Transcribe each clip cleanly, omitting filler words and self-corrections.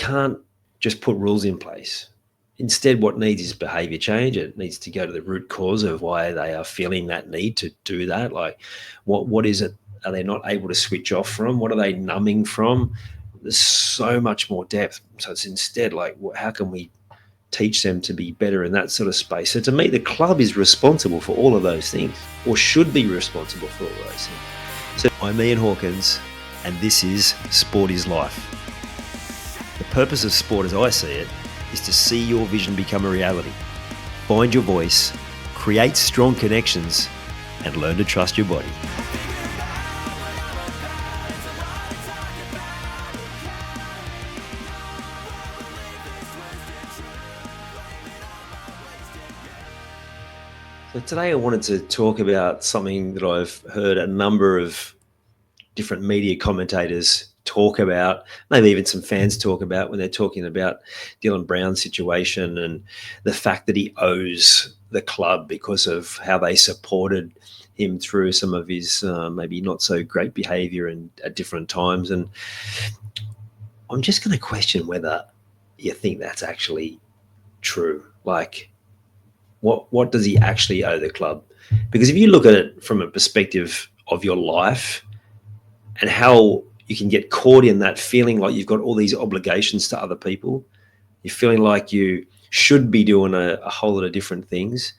can't just put rules in place. Instead, what needs is behavior change. It needs to go to the root cause of why they are feeling that need to do that. Like, what is it? Are they not able to switch off from? What are they numbing from? There's so much more depth. So it's instead like, how can we teach them to be better in that sort of space? So to me, the club is responsible for all of those things, or should be responsible for all of those things. So I'm Ian Hawkins, and this is Sport is Life. The purpose of sport, as I see it, is to see your vision become a reality. Find your voice, create strong connections, and learn to trust your body. So today I wanted to talk about something that I've heard a number of different media commentators talk about, maybe even some fans talk about, when they're talking about Dylan Brown's situation and the fact that he owes the club because of how they supported him through some of his maybe not so great behaviour and at different times. And I'm just going to question whether you think that's actually true. Like, what does he actually owe the club? Because if you look at it from a perspective of your life and how you can get caught in that feeling like you've got all these obligations to other people, you're feeling like you should be doing a whole lot of different things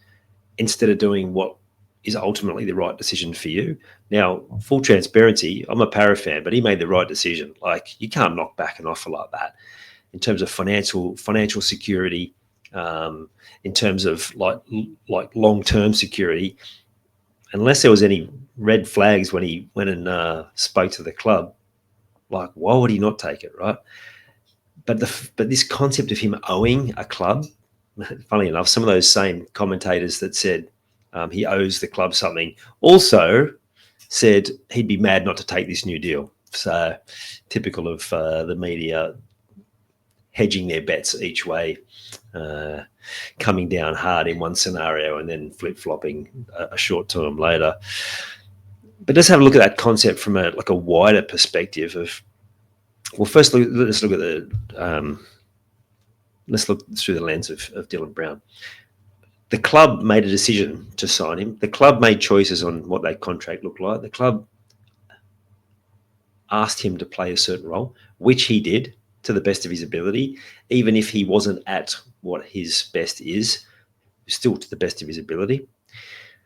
instead of doing what is ultimately the right decision for you. Now, full transparency, I'm a Parra fan, but he made the right decision. Like, you can't knock back an offer like that in terms of financial security, in terms of like long-term security. Unless there was any red flags when he went and spoke to the club, like, why would he not take it, right? But this concept of him owing a club, funnily enough, some of those same commentators that said he owes the club something also said he'd be mad not to take this new deal. So typical of the media hedging their bets each way, coming down hard in one scenario and then flip-flopping a short term later. But let's have a look at that concept from a wider perspective of, well, first let's look at let's look through the lens of Dylan Brown. The club made a decision to sign him. The club made choices on what that contract looked like. The club asked him to play a certain role, which he did to the best of his ability, even if he wasn't at what his best is, still to the best of his ability.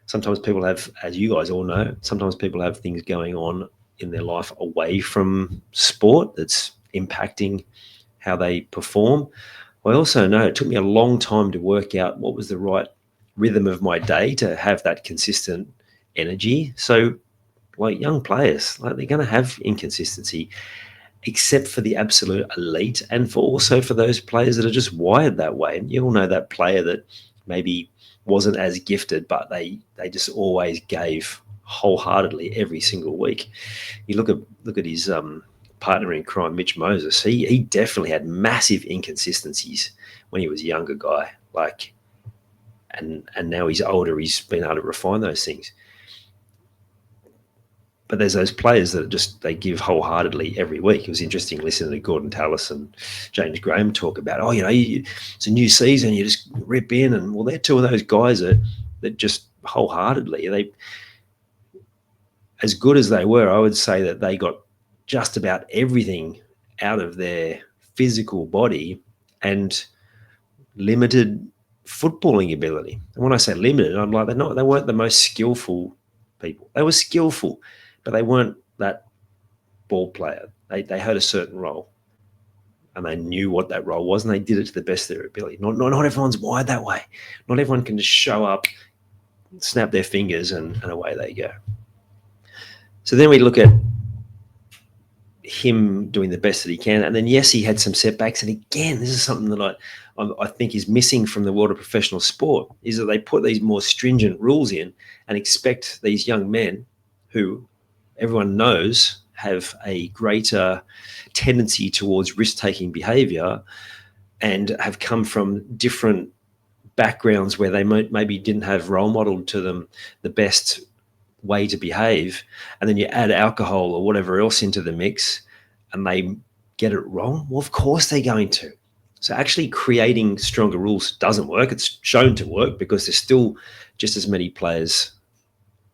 Sometimes people have, as you guys all know, sometimes people have things going on in their life away from sport that's impacting how they perform. I also know it took me a long time to work out what was the right rhythm of my day to have that consistent energy. So, like, young players, like, they're going to have inconsistency, except for the absolute elite, and also for those players that are just wired that way. And you all know that player that maybe wasn't as gifted, but they just always gave wholeheartedly every single week. You look at his partner in crime, Mitch Moses. He definitely had massive inconsistencies when he was a younger guy. Like, and now he's older, he's been able to refine those things. But there's those players that they give wholeheartedly every week. It was interesting listening to Gordon Tallis and James Graham talk about, it's a new season, you just rip in. And, well, they're two of those guys that just wholeheartedly, as good as they were, I would say that they got just about everything out of their physical body and limited footballing ability. And when I say limited, I'm like, they weren't the most skillful people. They were skillful, but they weren't that ball player. They had a certain role, and they knew what that role was, and they did it to the best of their ability. Not everyone's wired that way. Not everyone can just show up, snap their fingers, and away they go. So then we look at him doing the best that he can, and then, yes, he had some setbacks. And again, this is something that I think is missing from the world of professional sport, is that they put these more stringent rules in and expect these young men, who everyone knows have a greater tendency towards risk-taking behavior and have come from different backgrounds where they maybe didn't have role modeled to them the best way to behave, and then you add alcohol or whatever else into the mix, and they get it wrong? Well, of course they're going to. So actually creating stronger rules doesn't work. It's shown to work because there's still just as many players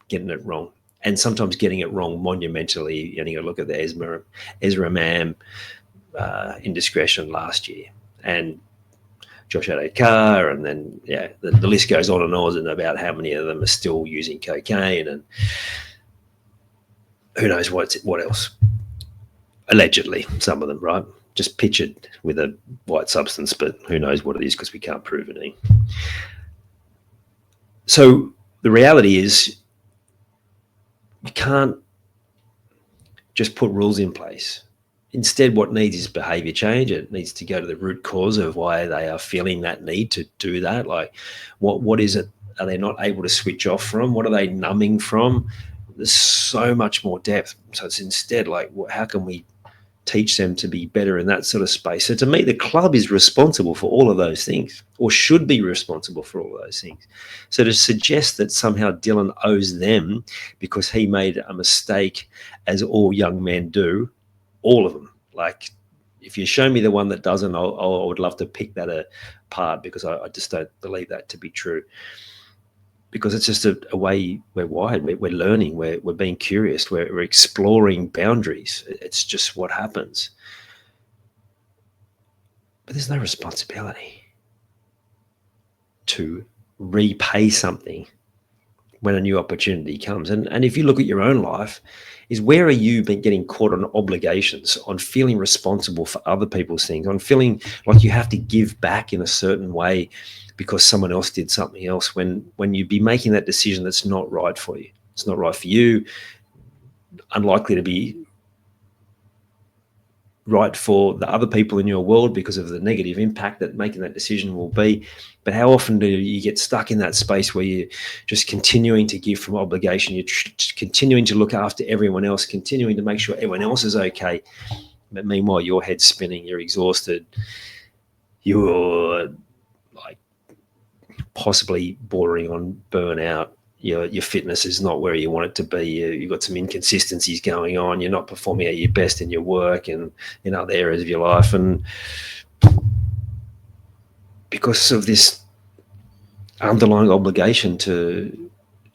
getting it wrong, and sometimes getting it wrong monumentally. You got to look at the Ezra Mam indiscretion last year, and Josh Adokar, and then the list goes on and on about how many of them are still using cocaine, and who knows what else. Allegedly, some of them, right? Just pictured with a white substance, but who knows what it is because we can't prove anything. So the reality is you can't just put rules in place. Instead, what needs is behavior change. It needs to go to the root cause of why they are feeling that need to do that. Like, what is it? Are they not able to switch off from? What are they numbing from? There's so much more depth. So it's instead like, how can we teach them to be better in that sort of space? So to me, the club is responsible for all of those things, or should be responsible for all of those things. So to suggest that somehow Dylan owes them because he made a mistake, as all young men do, all of them. Like, if you show me the one that doesn't, I would love to pick that apart, because I just don't believe that to be true. Because it's just a way we're wired. We're learning. We're being curious. We're exploring boundaries. It's just what happens. But there's no responsibility to repay something when a new opportunity comes. And if you look at your own life, is where are you been getting caught on obligations, on feeling responsible for other people's things, on feeling like you have to give back in a certain way because someone else did something else, when you'd be making that decision that's not right for you. It's not right for you, unlikely to be right for the other people in your world because of the negative impact that making that decision will be. But how often do you get stuck in that space where you're just continuing to give from obligation, you're continuing to look after everyone else, continuing to make sure everyone else is okay, but meanwhile your head's spinning, you're exhausted, you're like possibly bordering on burnout, your fitness is not where you want it to be, you've got some inconsistencies going on, you're not performing at your best in your work and in other areas of your life, and because of this underlying obligation to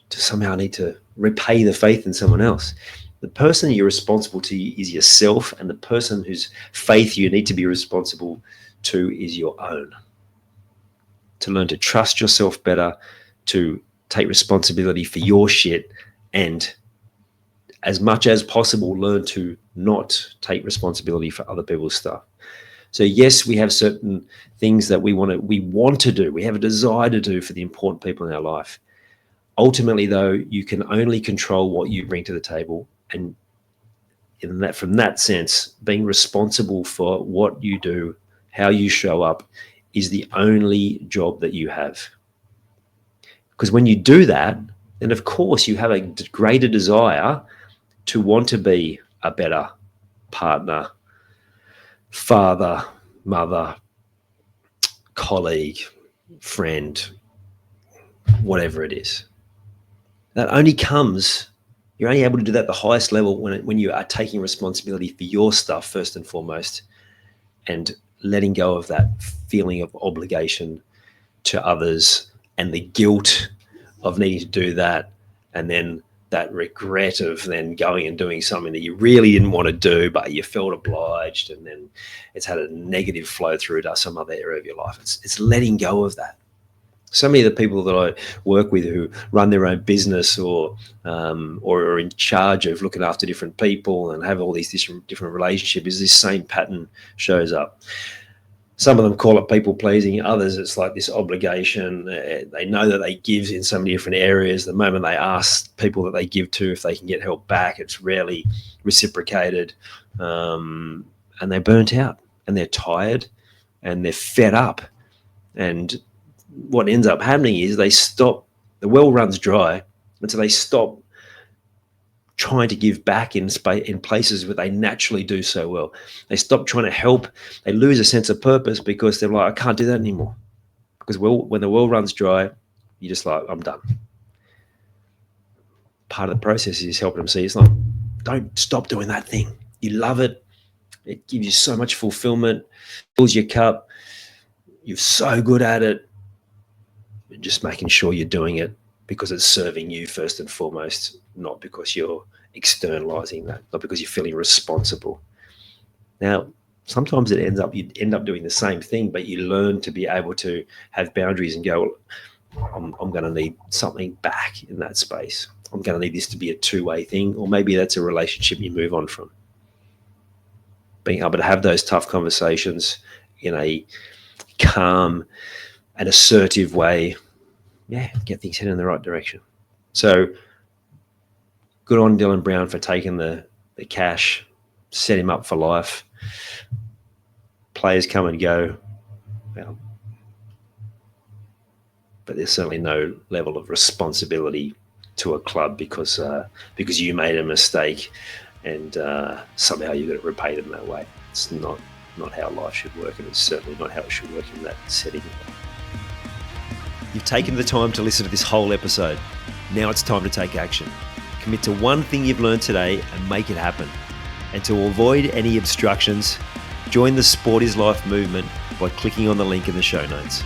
somehow need to repay the faith in someone else. The person you're responsible to is yourself, and the person whose faith you need to be responsible to is your own. To learn to trust yourself better, to take responsibility for your shit, and as much as possible, learn to not take responsibility for other people's stuff. So yes, we have certain things that we want to do. We have a desire to do for the important people in our life. Ultimately, though, you can only control what you bring to the table, and from that sense, being responsible for what you do, how you show up, is the only job that you have. Because when you do that, then of course you have a greater desire to want to be a better partner, father, mother, colleague, friend, whatever it is. That only comes, you're only able to do that at the highest level when you are taking responsibility for your stuff first and foremost, and letting go of that feeling of obligation to others and the guilt of needing to do that, and then that regret of then going and doing something that you really didn't want to do, but you felt obliged, and then it's had a negative flow through to some other area of your life. It's letting go of that. So many of the people that I work with who run their own business or are in charge of looking after different people and have all these different relationships, this same pattern shows up. Some of them call it people pleasing. Others, it's like this obligation. They know that they give in so many different areas. The moment they ask people that they give to if they can get help back, it's rarely reciprocated. And they're burnt out, and they're tired, and they're fed up. And what ends up happening is they stop, the well runs dry, and so they stop trying to give back in places where they naturally do so well. They stop trying to help. They lose a sense of purpose because they're like, I can't do that anymore. Because when the well runs dry, you're just like, I'm done. Part of the process is helping them see it's not, don't stop doing that thing. You love it. It gives you so much fulfillment, fills your cup. You're so good at it. Just making sure you're doing it because it's serving you first and foremost, not because you're externalizing that, not because you're feeling responsible. Now, sometimes you end up doing the same thing, but you learn to be able to have boundaries and go, I'm going to need something back in that space. I'm going to need this to be a two-way thing, or maybe that's a relationship you move on from. Being able to have those tough conversations in a calm and assertive way, get things heading in the right direction. So good on Dylan Brown for taking the cash, set him up for life. Players come and go, well, but there's certainly no level of responsibility to a club because you made a mistake and somehow you got it repaid in that way. It's not how life should work, and it's certainly not how it should work in that setting. You've taken the time to listen to this whole episode. Now it's time to take action. Commit to one thing you've learned today and make it happen. And to avoid any obstructions, join the Sport is Life movement by clicking on the link in the show notes.